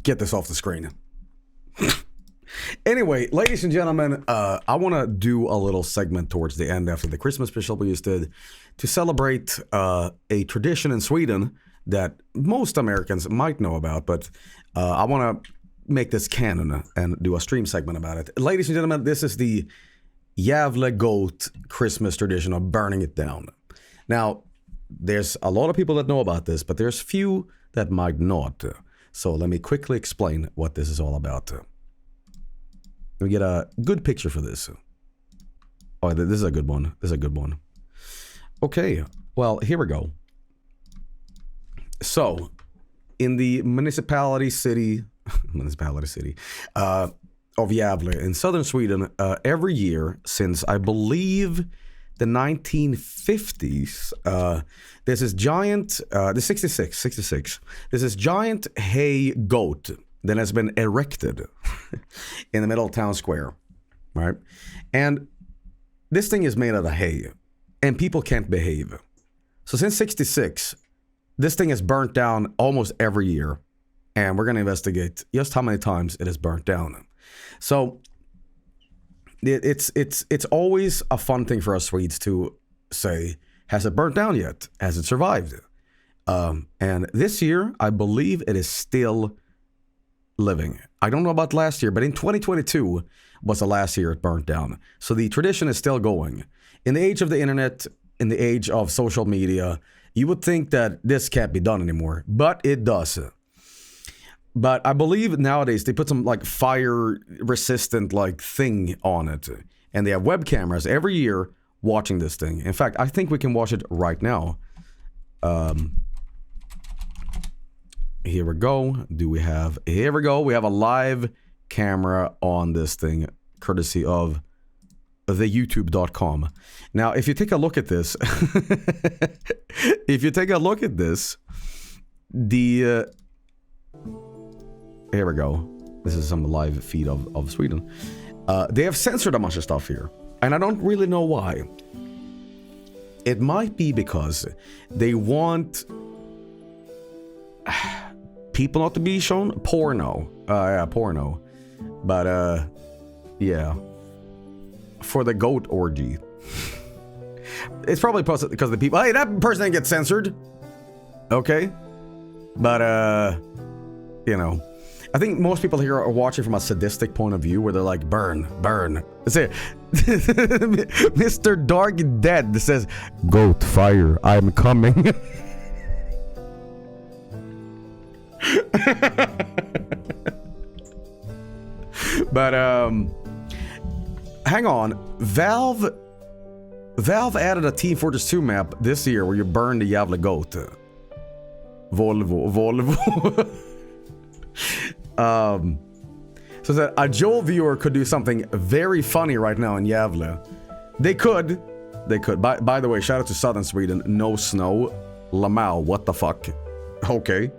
get this off the screen. Anyway, ladies and gentlemen, I want to do a little segment towards the end after the Christmas special we just did to celebrate a tradition in Sweden that most Americans might know about, but I want to make this canon and do a stream segment about it. Ladies and gentlemen, this is the Jävla Goat Christmas tradition of burning it down. Now, there's a lot of people that know about this, but there's few that might not. So let me quickly explain what this is all about. Let me get a good picture for this. Oh, this is a good one. This is a good one. Okay, well, here we go. So, in the municipality city of Gävle in southern Sweden, every year since I believe the 1950s, there's this giant, the 66, there's this giant hay goat that has been erected in the middle of town square, right? And this thing is made out of hay, and people can't behave. So since 66, this thing is burnt down almost every year, and we're going to investigate just how many times it is burnt down. So it's always a fun thing for us Swedes to say, has it burnt down yet? Has it survived? And this year, I believe it is still living. I don't know about last year, but in 2022 was the last year it burnt down. So the tradition is still going. In the age of the internet, in the age of social media, you would think that this can't be done anymore, but it does. But I believe nowadays they put some like fire resistant like thing on it, and they have web cameras every year watching this thing. In fact, I think we can watch it right now. Here we go. Here we go. We have a live camera on this thing, courtesy of the youtube.com. Now, if you take a look at this, here we go. This is some live feed of Sweden. They have censored a bunch of stuff here, and I don't really know why. It might be because they want people not to be shown porno. Porno. But yeah, for the goat orgy. It's probably because the people. Hey, that person didn't get censored. Okay, but you know. I think most people here are watching from a sadistic point of view where they're like, burn, burn. Say, Mr. Dark Dead says, goat fire, I'm coming. But, hang on. Valve added a Team Fortress 2 map this year where you burn the Jävla Goat. Volvo. So that a Joel viewer could do something very funny right now in Gävle. They could. By the way, shout out to Southern Sweden. No snow. Lamau, what the fuck? Okay.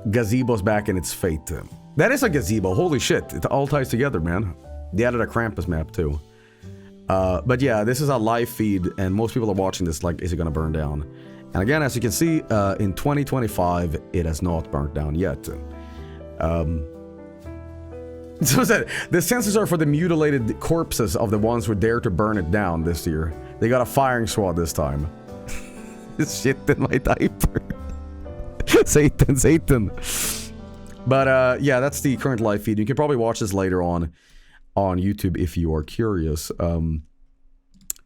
Gazebo's back in its fate. That is a gazebo. Holy shit. It all ties together, man. They added a Krampus map too. But yeah, this is a live feed, and most people are watching this like, is it gonna burn down? And again, as you can see, in 2025, it has not burnt down yet. So the censors are for the mutilated corpses of the ones who dare to burn it down this year. They got a firing squad this time. This shit in my diaper. Satan. But yeah, that's the current live feed. You can probably watch this later on YouTube if you are curious.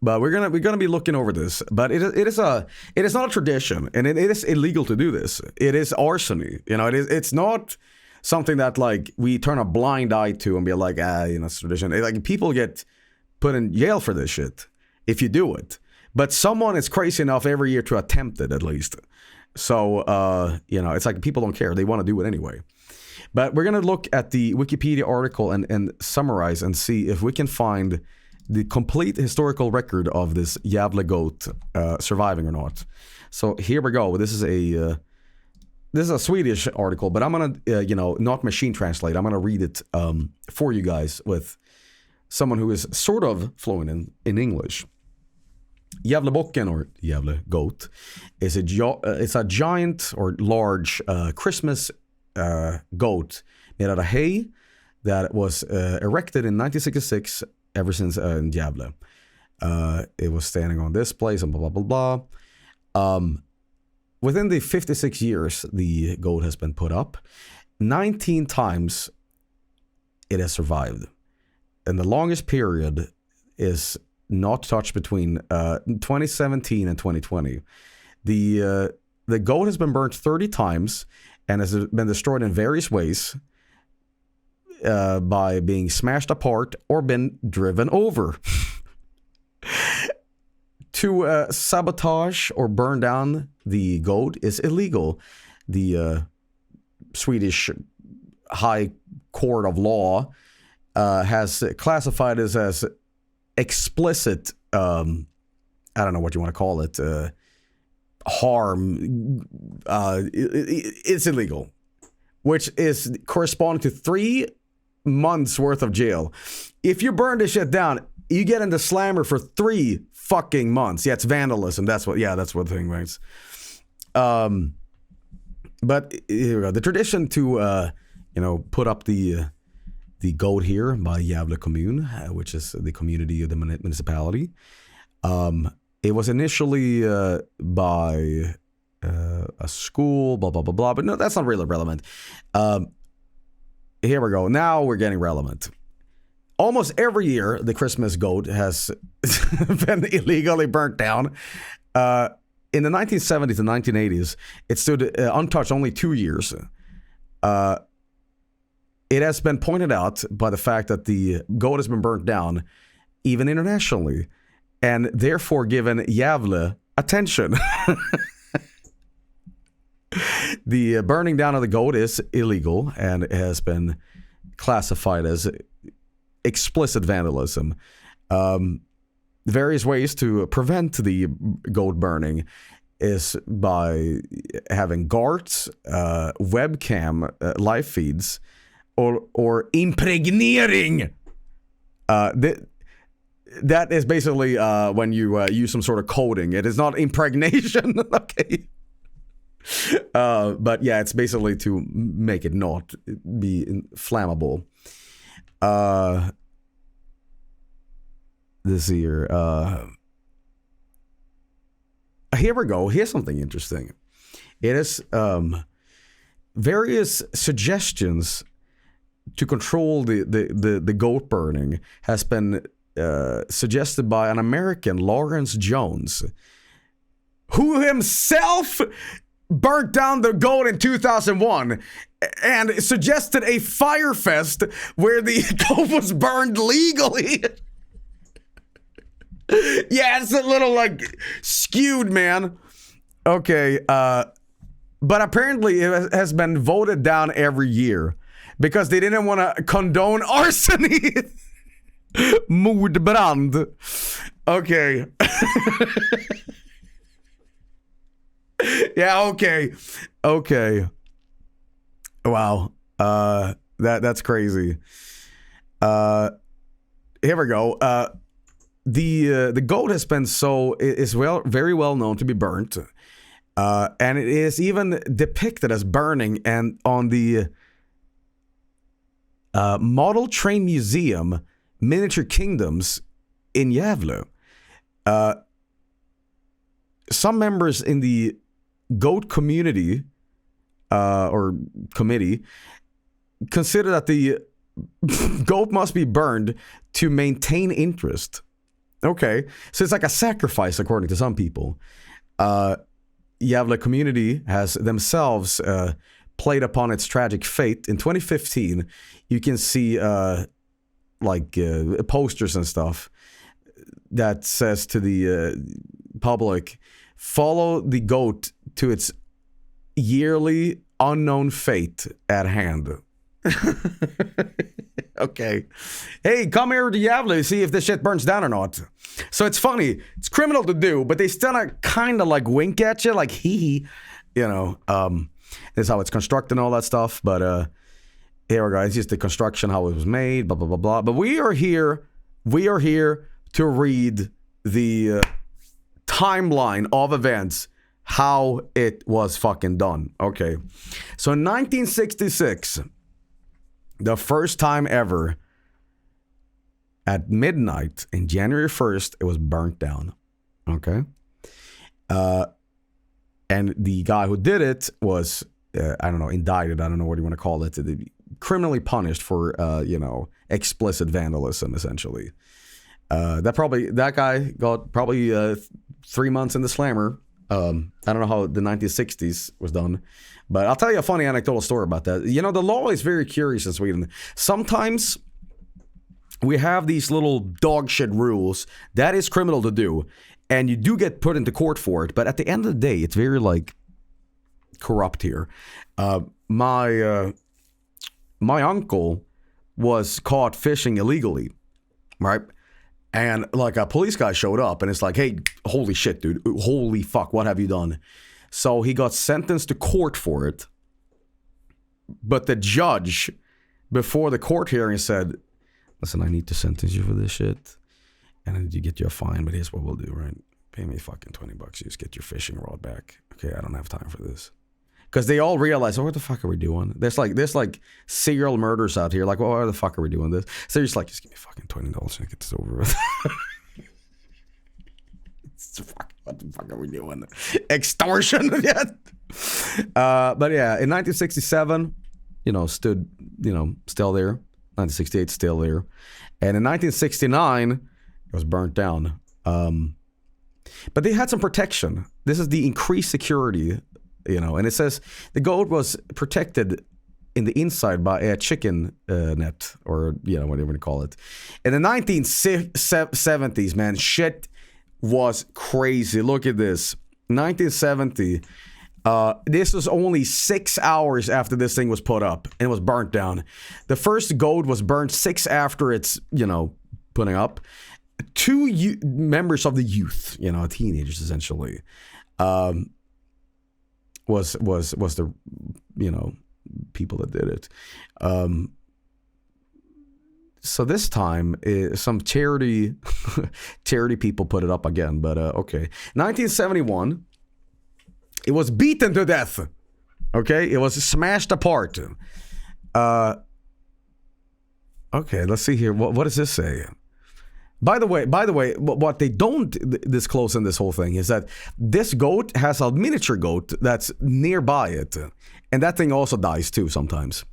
But we're gonna be looking over this. But it is not a tradition, and it is illegal to do this. It is arson. You know, it's not something that like we turn a blind eye to and be like, it's tradition. Like people get put in jail for this shit if you do it. But someone is crazy enough every year to attempt it at least. So it's like people don't care. They want to do it anyway. But we're gonna look at the Wikipedia article and summarize and see if we can find the complete historical record of this Jävla Goat surviving or not. So here we go. This is a Swedish article, but I'm gonna not machine translate. I'm gonna read it for you guys with someone who is sort of fluent in English. Gävlebocken, or Gävle goat, is it's a giant or large Christmas goat made out of hay that was erected in 1966 ever since in Gävle. It was standing on this place and blah, blah, blah, blah. Within the 56 years the goat has been put up, 19 times it has survived. And the longest period is not touched between 2017 and 2020. The goat has been burnt 30 times and has been destroyed in various ways by being smashed apart or been driven over. To sabotage or burn down the goat is illegal. The Swedish High Court of Law has classified this as explicit, I don't know what you want to call it, harm. It's illegal, which is corresponding to 3 months worth of jail. If you burn this shit down, you get in the slammer for 3 fucking months. Yeah, it's vandalism. That's what the thing means. But here we go. The tradition to put up the goat here by Gävle Kommun, which is the community of the municipality. It was initially by a school, blah, blah, blah, blah. But no, that's not really relevant. Here we go. Now we're getting relevant. Almost every year, the Christmas goat has been illegally burnt down. In the 1970s and 1980s, it stood untouched only 2 years. It has been pointed out by the fact that the goat has been burnt down, even internationally, and therefore given Gävle attention. The burning down of the goat is illegal and has been classified as explicit vandalism. Various ways to prevent the goat burning is by having guards, webcam, live feeds, or impregnering. That is basically when you use some sort of coating. It is not impregnation, okay? But yeah, it's basically to make it not be flammable. This year, here we go. Here's something interesting. It is various suggestions to control the goat burning has been suggested by an American, Lawrence Jones, who himself burnt down the goat in 2001 and suggested a fire fest where the goat was burned legally. Yeah, it's a little skewed, man. Okay, but apparently it has been voted down every year because they didn't want to condone arson. Mordbrand. Okay. Yeah, okay. Wow. That's crazy. Here we go. The goat has been very well known to be burnt, and it is even depicted as burning and on the Model Train Museum Miniature Kingdoms in Gävle. Some members in the goat community or committee consider that the goat must be burned to maintain interest. Okay, so it's like a sacrifice according to some people. Gävle community has themselves played upon its tragic fate. In 2015, you can see posters and stuff that says to the public, follow the goat to its yearly unknown fate at hand. Okay. Hey, come here to Gävle to see if this shit burns down or not. So it's funny. It's criminal to do, but they still kind of wink at you, hee. This is how it's constructed and all that stuff. But here we go. It's just the construction, how it was made, blah, blah, blah, blah. But we are here to read the timeline of events, how it was fucking done. Okay. So in 1966, the first time ever, at midnight in January 1st, it was burnt down. Okay. And the guy who did it was, I don't know, indicted. I don't know what you want to call it. Criminally punished for, explicit vandalism, essentially. That guy got probably 3 months in the slammer. I don't know how the 1960s was done, but I'll tell you a funny anecdotal story about that. You know, the law is very curious in Sweden. Sometimes we have these little dog shit rules that is criminal to do, and you do get put into court for it. But at the end of the day, it's very like corrupt here. My uncle was caught fishing illegally, right? And like a police guy showed up and it's like, hey, holy shit, dude. Holy fuck, what have you done? So he got sentenced to court for it. But the judge, before the court hearing, said, listen, I need to sentence you for this shit. And I need to get you a fine, but here's what we'll do, right? Pay me fucking $20. You just get your fishing rod back. Okay, I don't have time for this. Because they all realize, oh, what the fuck are we doing? There's like serial murders out here. Like, well, why the fuck are we doing this? So you're just like, just give me fucking $20 and get this over with. What the fuck are we doing? Extortion? Yeah. But yeah, in 1967, still there. 1968, still there. And in 1969, it was burnt down. But they had some protection. This is the increased security. And it says the goat was protected in the inside by a chicken net, or, whatever you want to call it. In the 1970s, man, shit was crazy. Look at this. 1970, this was only 6 hours after this thing was put up, and it was burnt down. The first goat was burnt 6 after it's, putting up. Two members of the youth, teenagers essentially, was the people that did it. So this time some charity people put it up again, but okay. 1971, it was beaten to death. Okay, it was smashed apart. Okay, let's see here. What does this say? By the way, what they don't disclose in this whole thing is that this goat has a miniature goat that's nearby it. And that thing also dies too sometimes.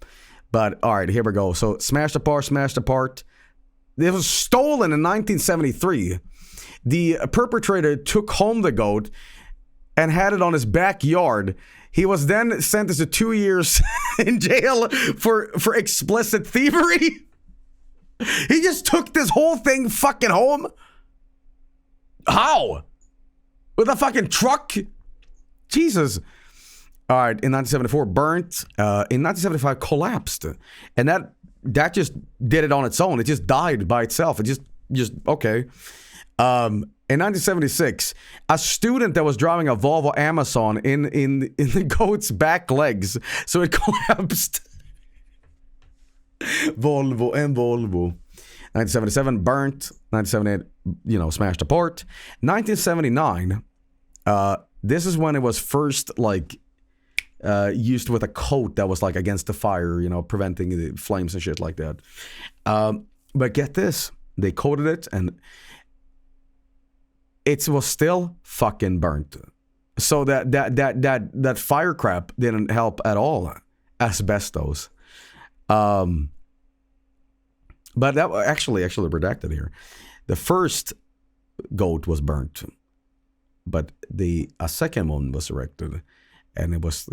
But all right, here we go. So smashed apart. It was stolen in 1973. The perpetrator took home the goat and had it on his backyard. He was then sentenced to 2 years in jail for explicit thievery. He just took this whole thing fucking home? How? With a fucking truck? Jesus. All right, in 1974, burnt. In 1975, collapsed. And that just did it on its own. It just died by itself. It just okay. In 1976, a student that was driving a Volvo Amazon in the goat's back legs, so it collapsed. Volvo. 1977, burnt. 1978, smashed apart. 1979, this is when it was first used with a coat that was like against the fire, preventing the flames and shit like that. But get this, they coated it and it was still fucking burnt. So that fire crap didn't help at all. Asbestos. But that actually redacted here. The first goat was burnt, but a second one was erected, and it was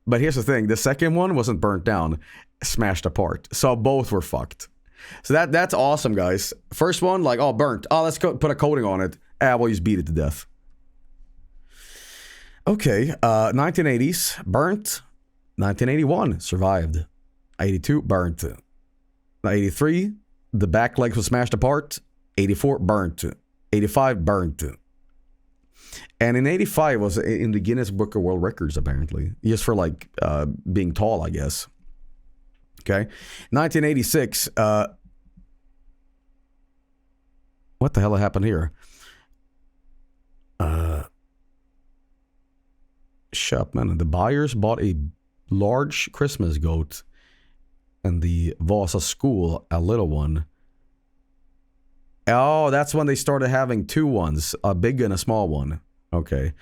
But here's the thing: the second one wasn't burnt down, smashed apart. So both were fucked. So that's awesome, guys. First one, burnt. Oh, let's go put a coating on it. We'll just beat it to death. Okay, 1980s, burnt. 1981, survived. 82, burnt. 83, the back legs was smashed apart. 84, burnt. 85, burnt. And in 85 was in the Guinness Book of World Records, apparently. Just for being tall, I guess. Okay. 1986, what the hell happened here? Köpman. The buyers bought a large Christmas goat, and the Vasa school a little one. Oh, that's when they started having two ones, a big and a small one. Okay.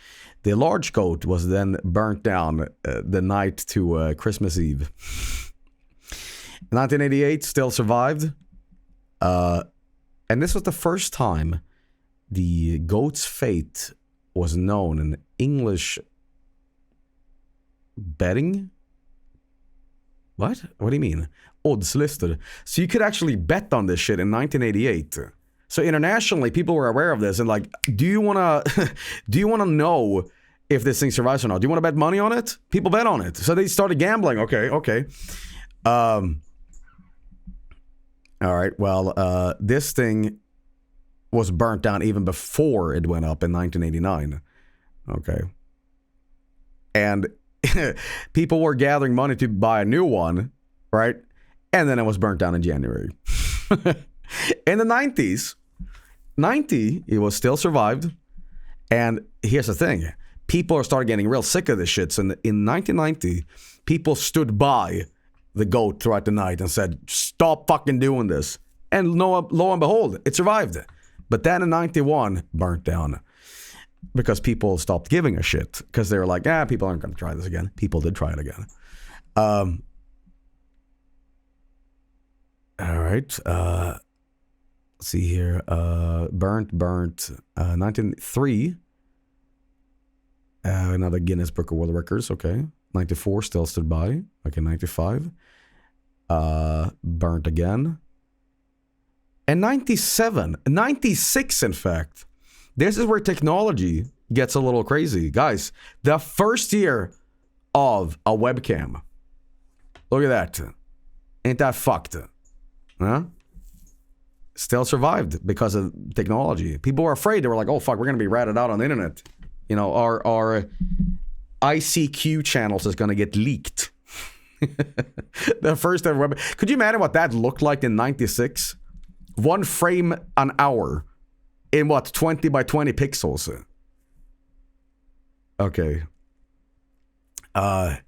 The large goat was then burnt down the night to Christmas Eve. 1988 still survived. And this was the first time the goat's fate was known in English betting. What? What do you mean? Odds listed. So you could actually bet on this shit in 1988. So internationally, people were aware of this and like, do you wanna know if this thing survives or not? Do you want to bet money on it? People bet on it. So they started gambling. Okay. All right. Well, this thing was burnt down even before it went up in 1989. Okay. And people were gathering money to buy a new one, right? And then it was burnt down in January. In the 90s, it was still survived. And here's the thing. People are starting getting real sick of this shit. So in 1990, people stood by the goat throughout the night and said, stop fucking doing this. And lo and behold, it survived. But then in 91, burnt down. Because people stopped giving a shit. Because they were like, people aren't going to try this again. People did try it again. All right. Let's see here. Burnt. 1903. Another Guinness Book of World Records. Okay. 94 still stood by. Okay, 95. Burnt again. And 97. 96, in fact. This is where technology gets a little crazy. Guys, the first year of a webcam. Look at that. Ain't that fucked? Huh? Still survived because of technology. People were afraid. They were like, oh, fuck, we're going to be ratted out on the internet. You know, our ICQ channels is going to get leaked. The first ever web. Could you imagine what that looked like in 96? 1 frame an hour. In what, 20 by 20 pixels? Okay. And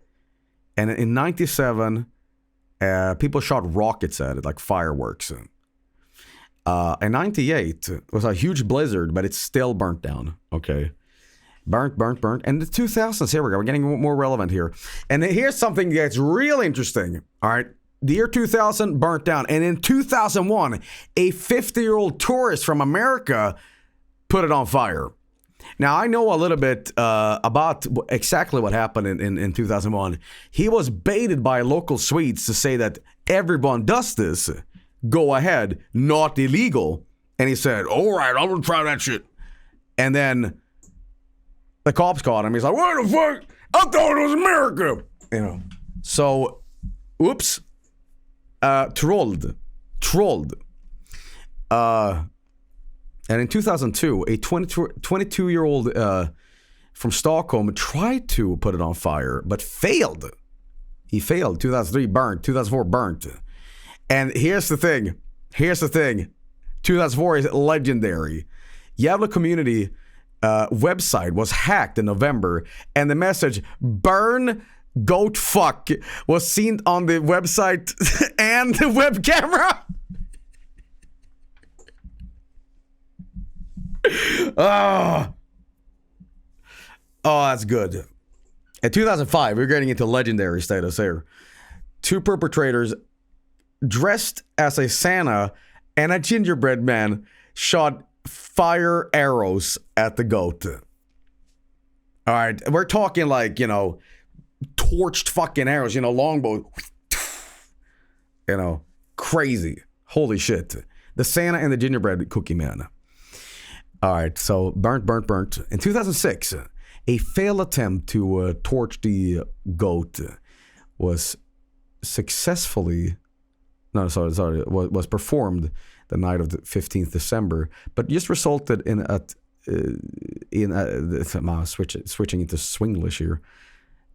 in 97, people shot rockets at it, like fireworks. In 98, it was a huge blizzard, but it's still burnt down. Okay. Burnt. And the 2000s, here we go. We're getting more relevant here. And here's something that's really interesting. All right. The year 2000 burnt down. And in 2001, a 50-year-old tourist from America put it on fire. Now, I know a little bit about exactly what happened in 2001. He was baited by local Swedes to say that everyone does this. Go ahead. Not illegal. And he said, all right, I'm going to try that shit. And then the cops caught him. He's like, what the fuck? I thought it was America. You know. So, oops. Trolled. And in 2002, a 22-year-old from Stockholm tried to put it on fire, but failed. He failed. 2003 burnt. 2004 burnt. And here's the thing. 2004 is legendary. Gävle community website was hacked in November, and the message "burn goat fuck" was seen on the website and the web camera. Oh, that's good. In 2005, we're getting into legendary status here. 2 perpetrators dressed as a Santa and a gingerbread man shot fire arrows at the goat. All right, we're talking like, you know, torched fucking arrows, you know, longbow. You know, crazy. Holy shit. The Santa and the gingerbread cookie man. All right, so burnt. In 2006, a failed attempt to torch the goat was was performed the night of the 15th December, but just resulted in switching into Swinglish here,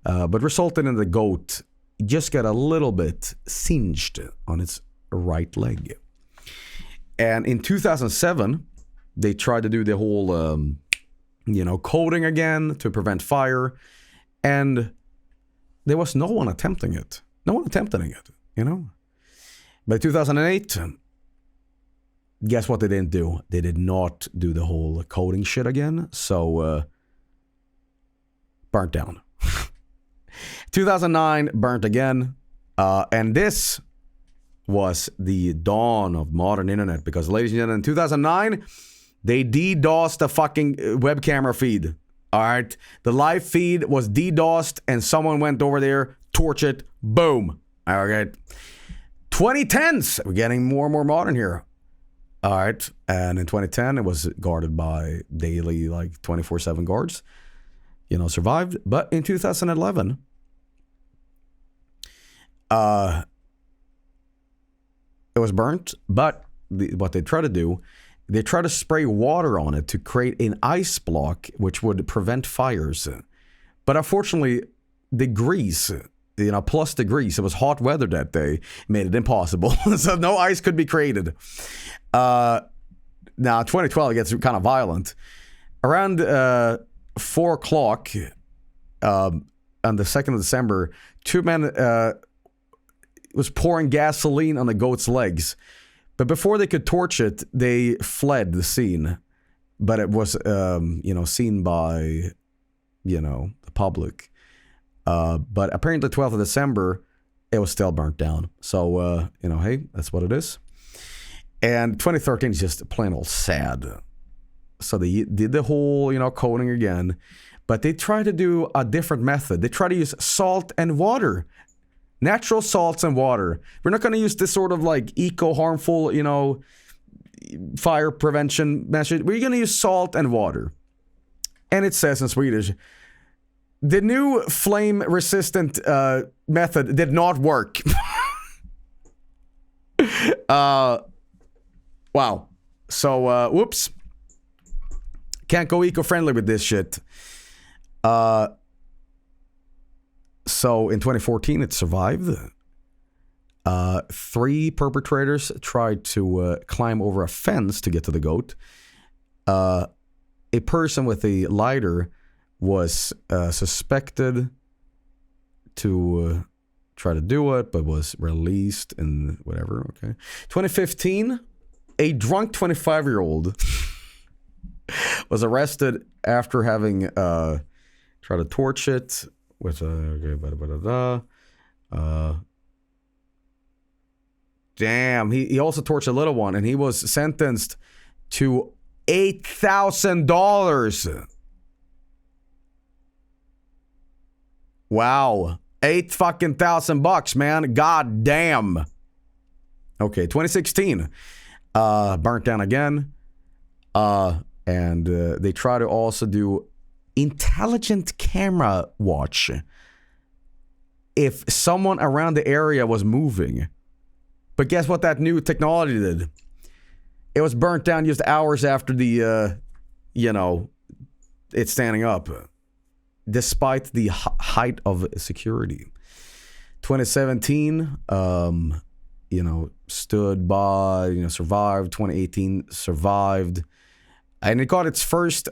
but resulted in the goat just got a little bit singed on its right leg. And in 2007, they tried to do the whole, coating again to prevent fire. And there was no one attempting it. No one attempting it, you know? But in 2008, guess what they didn't do? They did not do the whole coding shit again. So, burnt down. 2009, burnt again. And this was the dawn of modern internet. Because, ladies and gentlemen, in 2009, they DDoSed the fucking web camera feed. All right? The live feed was DDoSed, and someone went over there, torched it, boom. All right? 2010s, we're getting more and more modern here. All right, and in 2010, it was guarded by daily, like 24/7 guards. You know, survived. But in 2011, it was burnt. But what they try to do, they try to spray water on it to create an ice block, which would prevent fires. But unfortunately, the grease, you know, plus the grease, it was hot weather that day, made it impossible. So no ice could be created. Now, 2012 gets kind of violent. Around 4 o'clock on the 2nd of December, 2 men was pouring gasoline on the goat's legs. But before they could torch it, they fled the scene. But it was, you know, seen by, you know, the public. But apparently 12th of December, it was still burnt down. So, you know, hey, that's what it is. And 2013 is just plain old sad. So they did the whole, you know, coding again. But they tried to do a different method. They tried to use salt and water. Natural salts and water. We're not going to use this sort of like eco-harmful, you know, fire prevention measure. We're going to use salt and water. And it says in Swedish, the new flame-resistant method did not work. Wow. So, whoops. Can't go eco-friendly with this shit. So, in 2014, it survived. 3 perpetrators tried to climb over a fence to get to the goat. A person with a lighter was suspected to try to do it, but was released and whatever. Okay. 2015, a drunk 25-year-old was arrested after having tried to torch it with damn, he also torched a little one, and he was sentenced to $8,000. Wow. $8,000, man. God damn. Okay, 2016. Burnt down again. And they try to also do intelligent camera watch. If someone around the area was moving. But guess what that new technology did? It was burnt down just hours after the, you know, it's standing up. Despite the height of security. 2017, you know, stood by, you know, survived. 2018 survived. And it got its first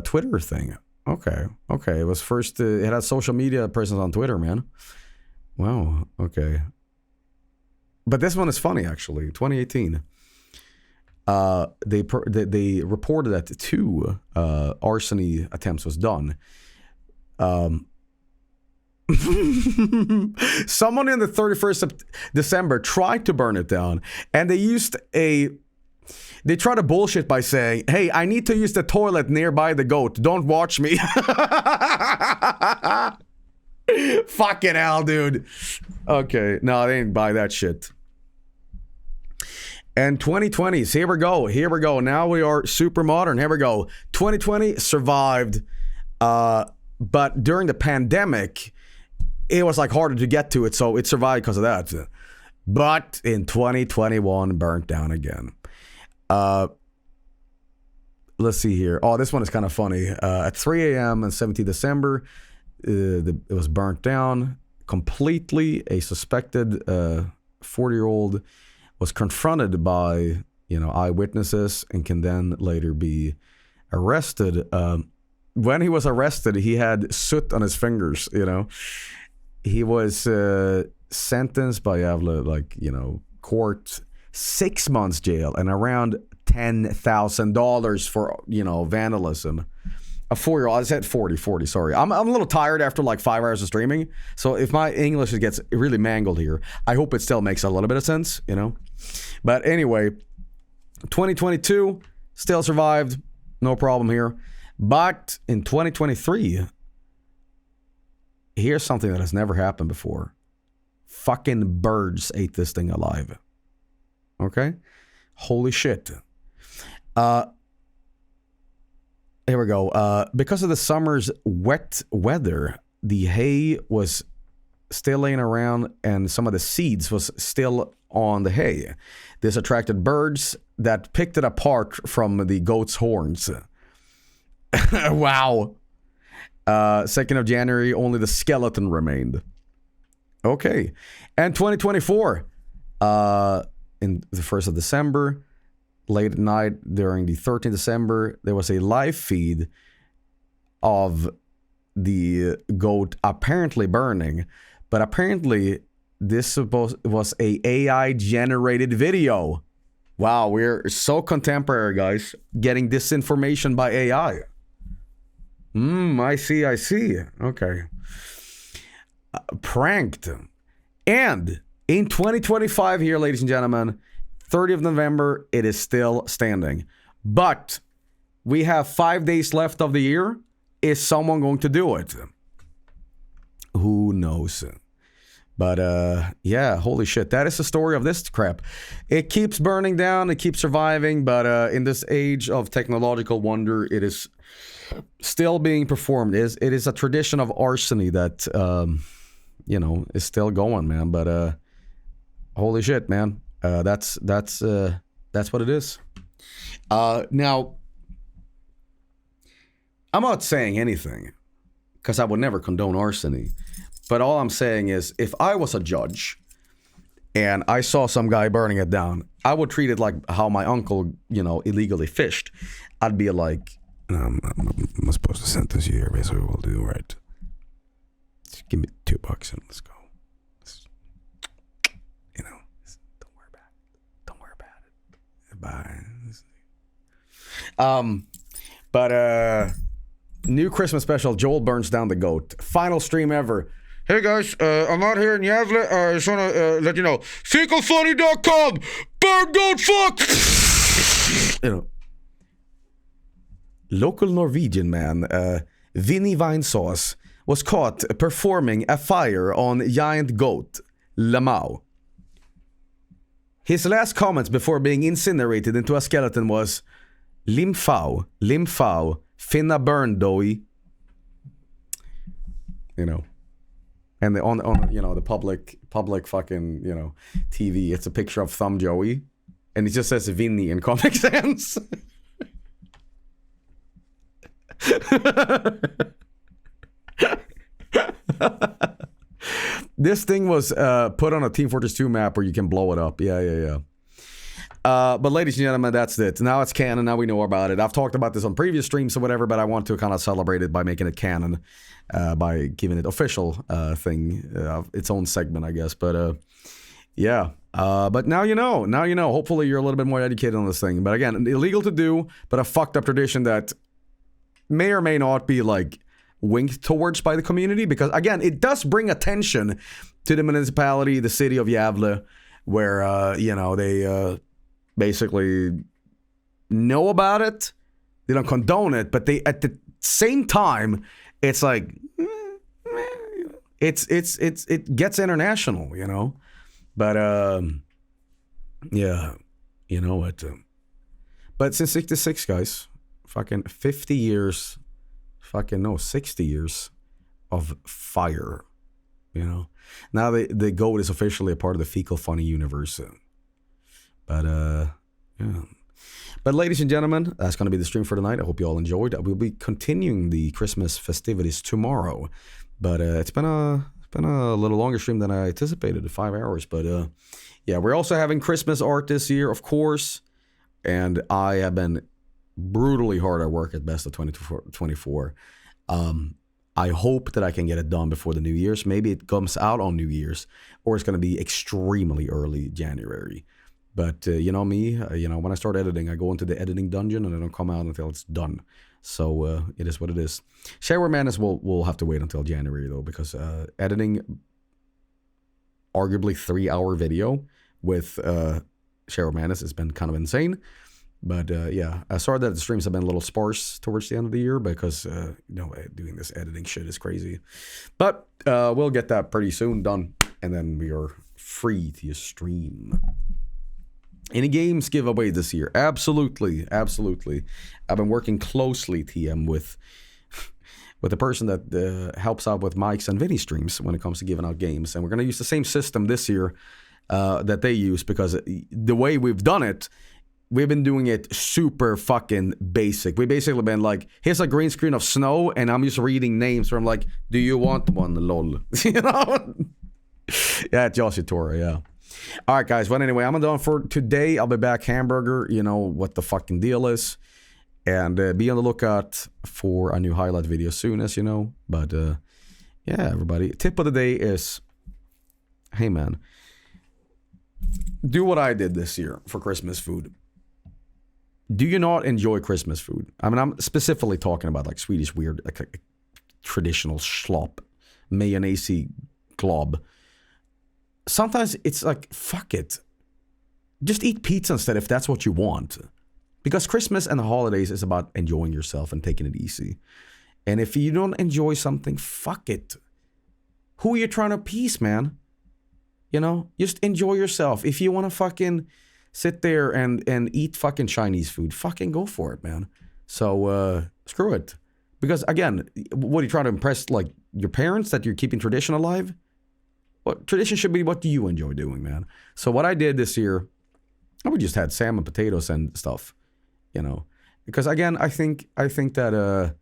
Twitter thing. Okay. It was first, it had social media presence on Twitter, man. Wow. Okay. But this one is funny, actually. 2018. They reported that 2 arson attempts was done. Someone in the 31st of December tried to burn it down, and they tried to bullshit by saying, hey, I need to use the toilet nearby the goat. Don't watch me. Fucking hell, dude. Okay, no, they didn't buy that shit. And 2020s, here we go. Now we are super modern. Here we go. 2020 survived. But during the pandemic, it was like harder to get to it, so it survived because of that. But in 2021, burnt down again. Let's see here. Oh, this one is kind of funny. At 3 a.m. on 17th December, it was burnt down completely. A suspected 40-year-old was confronted by, you know, eyewitnesses and can then later be arrested. when he was arrested, he had soot on his fingers, you know. He was sentenced by court 6 months jail and around $10,000 for, vandalism. A 4-year-old, I said 40, sorry. I'm a little tired after like 5 hours of streaming. So if my English gets really mangled here, I hope it still makes a little bit of sense, But anyway, 2022 still survived. No problem here. But in 2023, here's something that has never happened before. Fucking birds ate this thing alive. Okay? Holy shit. Here we go. Because of the summer's wet weather, the hay was still laying around and some of the seeds was still on the hay. This attracted birds that picked it apart from the goat's horns. Wow. 2nd of January, only the skeleton remained. Okay. And 2024, in the 1st of December, late at night during the 13th of December, there was a live feed of the goat apparently burning. But apparently, this was a AI-generated video. Wow, we're so contemporary, guys. Getting this information by AI. I see. Okay. Pranked. And in 2025 here, ladies and gentlemen, 30th of November, it is still standing. But we have 5 days left of the year. Is someone going to do it? Who knows? But yeah, holy shit. That is the story of this crap. It keeps burning down. It keeps surviving. But in this age of technological wonder, it is still being performed. It is a tradition of arson that, is still going, man. But holy shit, man. That's what it is. Now, I'm not saying anything because I would never condone arson. But all I'm saying is, if I was a judge and I saw some guy burning it down, I would treat it like how my uncle, illegally fished. I'd be like, I'm supposed to sentence you here. Basically, we'll do right. Just give me $2 and let's go. Don't worry about it. Bye. But new Christmas special. Joel burns down the goat. Final stream ever. Hey guys, I'm out here in Gävle. I just want to let you know. FekalFunny.com. Burn goat fuck. Local Norwegian man, Vinesauce, was caught performing a fire on giant goat, Lamau. His last comments before being incinerated into a skeleton was, Limfau, finna burn doi. And on the public fucking, TV, it's a picture of Thumb Joey. And it just says Vinny in Comic Sans. This thing was put on a Team Fortress 2 map where you can blow it up. Yeah. But ladies and gentlemen, that's it. Now it's canon. Now we know about it. I've talked about this on previous streams or whatever, but I want to kind of celebrate it by making it canon, by giving it official thing, its own segment, I guess. But yeah. But now you know. Now you know. Hopefully you're a little bit more educated on this thing. But again, illegal to do, but a fucked up tradition that may or may not be like winked towards by the community, because again, it does bring attention to the municipality, the city of Gävle, where they basically know about it. They don't condone it, but they at the same time, it's like it gets international, But yeah, you know what? But since 66, guys, fucking 50 years, 60 years of fire, Now the goat is officially a part of the Fecal Funny universe. But yeah. But ladies and gentlemen, that's going to be the stream for tonight. I hope you all enjoyed. We'll be continuing the Christmas festivities tomorrow. But it's been a little longer stream than I anticipated, 5 hours. But yeah, we're also having Christmas art this year, of course. And I have been brutally hard at work at best of 2024. I hope that I can get it done before the New Year's. Maybe it comes out on New Year's, or it's going to be extremely early January. But you know me, when I start editing, I go into the editing dungeon and I don't come out until it's done. So it is what it is. Shareware Madness will have to wait until January though, because editing arguably 3-hour video with Shareware Madness has been kind of insane. But yeah, I saw that the streams have been a little sparse towards the end of the year because, doing this editing shit is crazy. But we'll get that pretty soon done. And then we are free to stream. Any games giveaway this year? Absolutely. Absolutely. I've been working closely, TM, with the person that helps out with Mike's and Vinny streams when it comes to giving out games. And we're going to use the same system this year that they use, because the way we've done it, we've been doing it super fucking basic. We basically been like, here's a green screen of snow, and I'm just reading names from like, do you want one, lol? You know? Yeah, Yoshitora, yeah. All right, guys. Well, anyway, I'm done for today. I'll be back hamburger. You know what the fucking deal is. And be on the lookout for a new highlight video soon, as you know. But yeah, everybody. Tip of the day is, hey, man. Do what I did this year for Christmas food. Do you not enjoy Christmas food? I mean, I'm specifically talking about like Swedish weird, like traditional schlop, mayonnaise glob. Sometimes it's like, fuck it. Just eat pizza instead if that's what you want. Because Christmas and the holidays is about enjoying yourself and taking it easy. And if you don't enjoy something, fuck it. Who are you trying to appease, man? You know, just enjoy yourself. If you want to fucking sit there and eat fucking Chinese food, fucking go for it, man. So, screw it. Because, again, what are you trying to impress, like, your parents that you're keeping tradition alive? Well, tradition should be what do you enjoy doing, man. So what I did this year, we just had salmon, potatoes, and stuff, you know. Because, again, I think that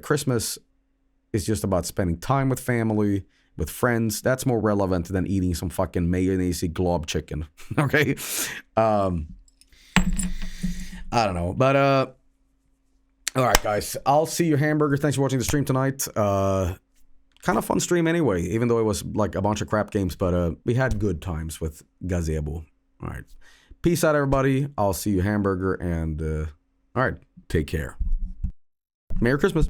Christmas is just about spending time with family, with friends. That's more relevant than eating some fucking mayonnaise glob chicken. Okay? I don't know. But, all right, guys. I'll see you, hamburger. Thanks for watching the stream tonight. Kind of fun stream anyway, even though it was like a bunch of crap games. But we had good times with Gazebo. All right. Peace out, everybody. I'll see you, hamburger. And, all right. Take care. Merry Christmas.